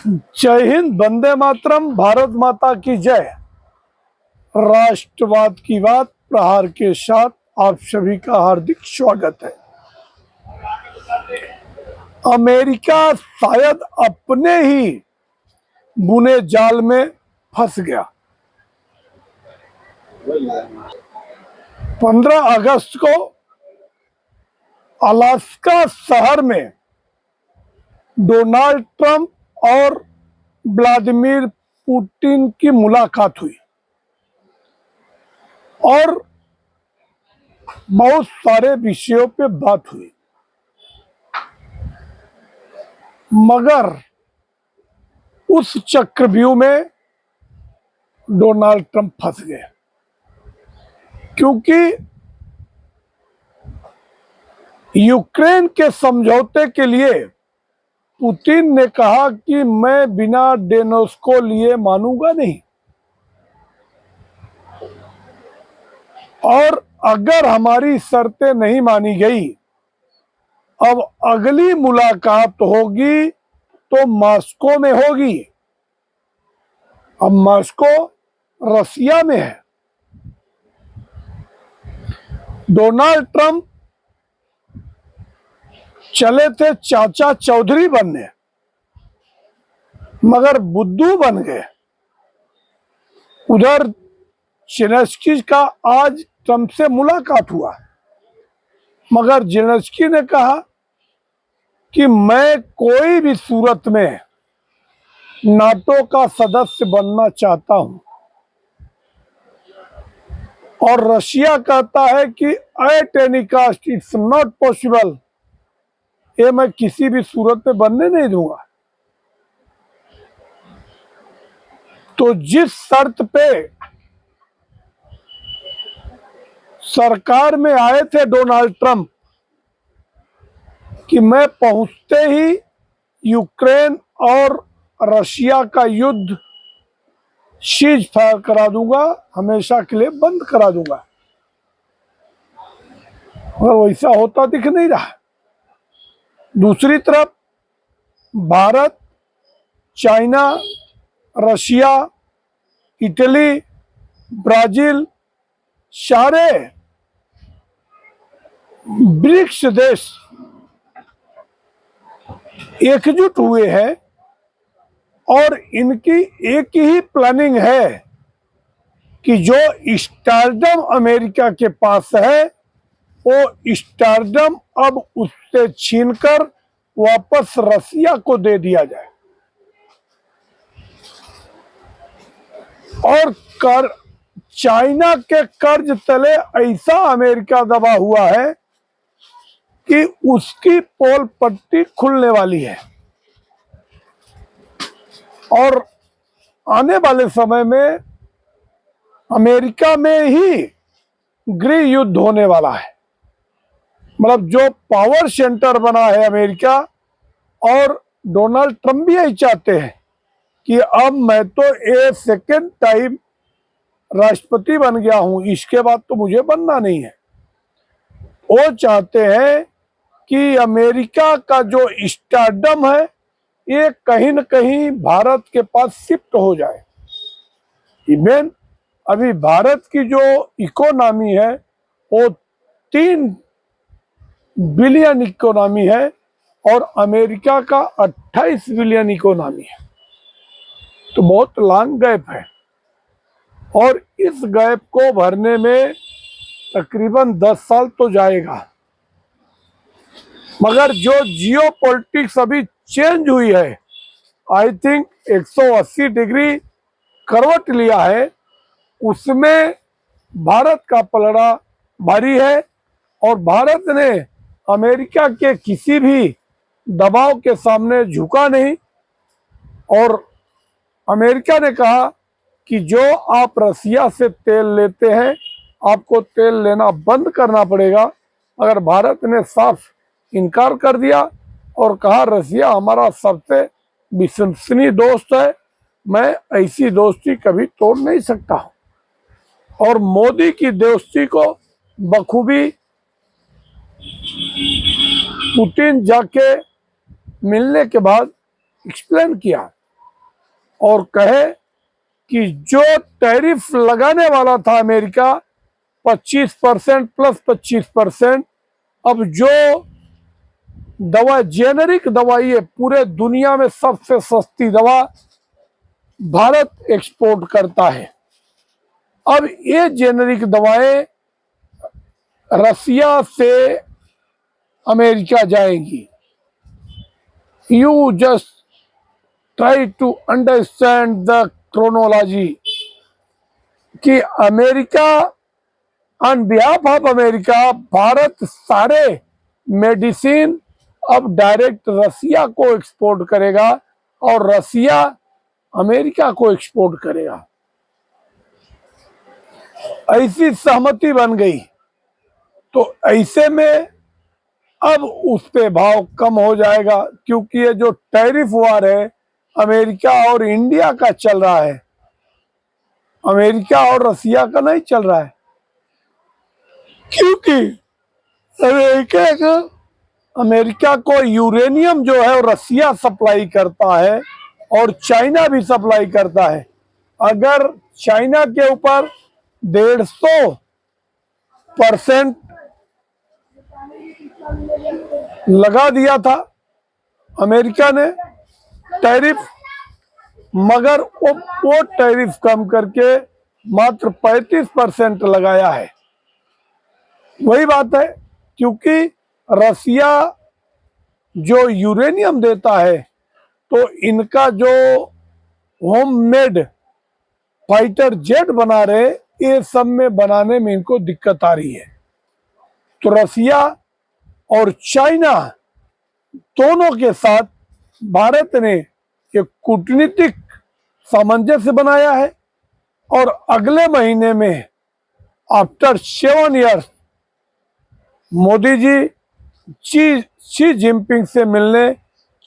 जय हिंद, वंदे मातरम, भारत माता की जय। राष्ट्रवाद की बात प्रहार के साथ आप सभी का हार्दिक स्वागत है। अमेरिका शायद अपने ही बुने जाल में फंस गया। 15 अगस्त को अलास्का शहर में डोनाल्ड ट्रंप और व्लादिमीर पुतिन की मुलाकात हुई और बहुत सारे विषयों पे बात हुई, मगर उस चक्रव्यूह में डोनाल्ड ट्रंप फंस गए, क्योंकि यूक्रेन के समझौते के लिए पुतिन ने कहा कि मैं बिना डेनोस्को लिए मानूंगा नहीं, और अगर हमारी शर्तें नहीं मानी गई, अब अगली मुलाकात होगी तो मॉस्को में होगी। अब मॉस्को रसिया में है। डोनाल्ड ट्रंप चले थे चाचा चौधरी बनने, मगर बुद्धू बन गए। उधर जेलेंस्की का आज ट्रंप से मुलाकात हुआ, मगर जेलेंस्की ने कहा कि मैं कोई भी सूरत में नाटो का सदस्य बनना चाहता हूं, और रशिया कहता है कि at any caste it's not possible, ये मैं किसी भी सूरत में बनने नहीं दूंगा। तो जिस शर्त पे सरकार में आए थे डोनाल्ड ट्रंप कि मैं पहुंचते ही यूक्रेन और रशिया का युद्ध सीज फायर करा दूंगा, हमेशा के लिए बंद करा दूंगा, और वैसा होता दिख नहीं रहा। दूसरी तरफ Bharat, China, Russia, Italy, Brazil, सारे ब्रिक्स देश एकजुट हुए हैं, और इनकी एक ही प्लानिंग है कि जो स्टारडम अमेरिका के पास है, वो स्टारडम अब उससे छीनकर वापस रसिया को दे दिया जाए। और चाइना के कर्ज तले ऐसा अमेरिका दबा हुआ है कि उसकी पोल पट्टी खुलने वाली है, और आने वाले समय में अमेरिका में ही गृह युद्ध होने वाला है। मतलब जो पावर सेंटर बना है अमेरिका, और डोनाल्ड ट्रंप भी यही चाहते हैं कि अब मैं तो एक सेकेंड टाइम राष्ट्रपति बन गया हूं, इसके बाद तो मुझे बनना नहीं है। वो चाहते हैं कि अमेरिका का जो स्टारडम है, ये कहीं न कहीं भारत के पास शिफ्ट हो जाए। इवन अभी भारत की जो इकोनॉमी है वो 3 बिलियन इकोनॉमी है, और अमेरिका का 28 बिलियन इकोनॉमी है। तो बहुत लॉन्ग गैप है, और इस गैप को भरने में तकरीबन 10 साल तो जाएगा। मगर जो जियो पॉलिटिक्स अभी चेंज हुई है, आई थिंक 180 डिग्री करवट लिया है, उसमें भारत का पलड़ा भारी है। और भारत ने अमेरिका के किसी भी दबाव के सामने झुका नहीं, और अमेरिका ने कहा कि जो आप रसिया से तेल लेते हैं, आपको तेल लेना बंद करना पड़ेगा। अगर भारत ने साफ इनकार कर दिया और कहा रसिया हमारा सबसे विश्वसनीय दोस्त है, मैं ऐसी दोस्ती कभी तोड़ नहीं सकता हूं। और मोदी की दोस्ती को बखूबी पुतिन जाके मिलने के बाद एक्सप्लेन किया और कहे कि जो टैरिफ लगाने वाला था अमेरिका 25% प्लस 25%, अब जो दवा जेनेरिक दवाई है पूरे दुनिया में सबसे सस्ती दवा भारत एक्सपोर्ट करता है। अब ये जेनेरिक दवाएं रसिया से अमेरिका जाएंगी। You just try to understand the chronology कि America on behalf of America Bharat सारे मेडिसिन अब डायरेक्ट रसिया को एक्सपोर्ट करेगा और रसिया अमेरिका को एक्सपोर्ट करेगा। ऐसी सहमति बन गई, तो ऐसे में अब उस पे भाव कम हो जाएगा, क्योंकि ये जो टैरिफ वार है अमेरिका और इंडिया का चल रहा है, अमेरिका और रसिया का नहीं चल रहा है। क्योंकि अमेरिका को यूरेनियम जो है वो रसिया सप्लाई करता है और चाइना भी सप्लाई करता है। अगर चाइना के ऊपर 150% लगा दिया था अमेरिका ने टैरिफ, मगर वो टैरिफ कम करके मात्र 35% लगाया है। वही बात है, क्योंकि रसिया जो यूरेनियम देता है तो इनका जो होममेड फाइटर जेट बना रहे, ये सब में बनाने में इनको दिक्कत आ रही है। तो रसिया और चाइना दोनों के साथ भारत ने एक कूटनीतिक सामंजस्य बनाया है और अगले महीने में after 7 years Modi ji Xi Jinping से मिलने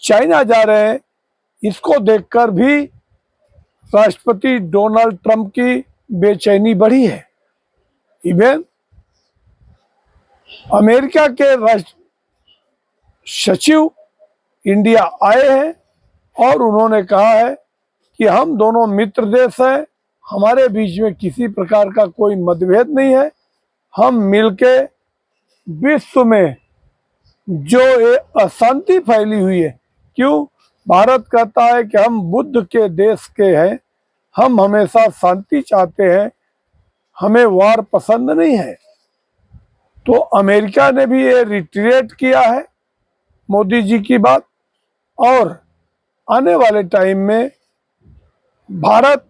चाइना जा रहे हैं। इसको देखकर भी राष्ट्रपति डोनाल्ड ट्रंप की बेचैनी बढ़ी है। इवन अमेरिका के राष्ट्र सचिव इंडिया आए हैं और उन्होंने कहा है कि हम दोनों मित्र देश हैं, हमारे बीच में किसी प्रकार का कोई मतभेद नहीं है। हम मिलके विश्व में जो ये अशांति फैली हुई है, क्यों भारत कहता है कि हम बुद्ध के देश के हैं, हम हमेशा शांति चाहते हैं, हमें वार पसंद नहीं है। तो अमेरिका ने भी ये रिट्रेट किया है मोदी जी की बात, और आने वाले टाइम में भारत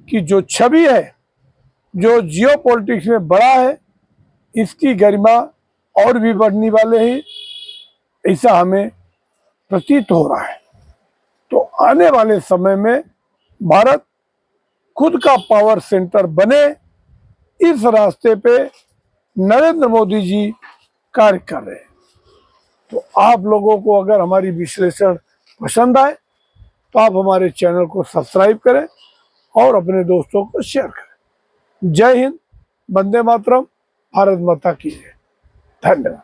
की जो छवि है, जो जियोपॉलिटिक्स में बड़ा है, इसकी गरिमा और भी बढ़ने वाले हैं, ऐसा हमें प्रतीत हो रहा है। तो आने वाले समय में भारत खुद का पावर सेंटर बने, इस रास्ते पे नरेंद्र मोदी जी कार्य कर रहे हैं। तो आप लोगों को अगर हमारी विश्लेषण पसंद आए तो आप हमारे चैनल को सब्सक्राइब करें और अपने दोस्तों को शेयर करें। जय हिंद, वंदे मातरम, भारत माता की जय। धन्यवाद।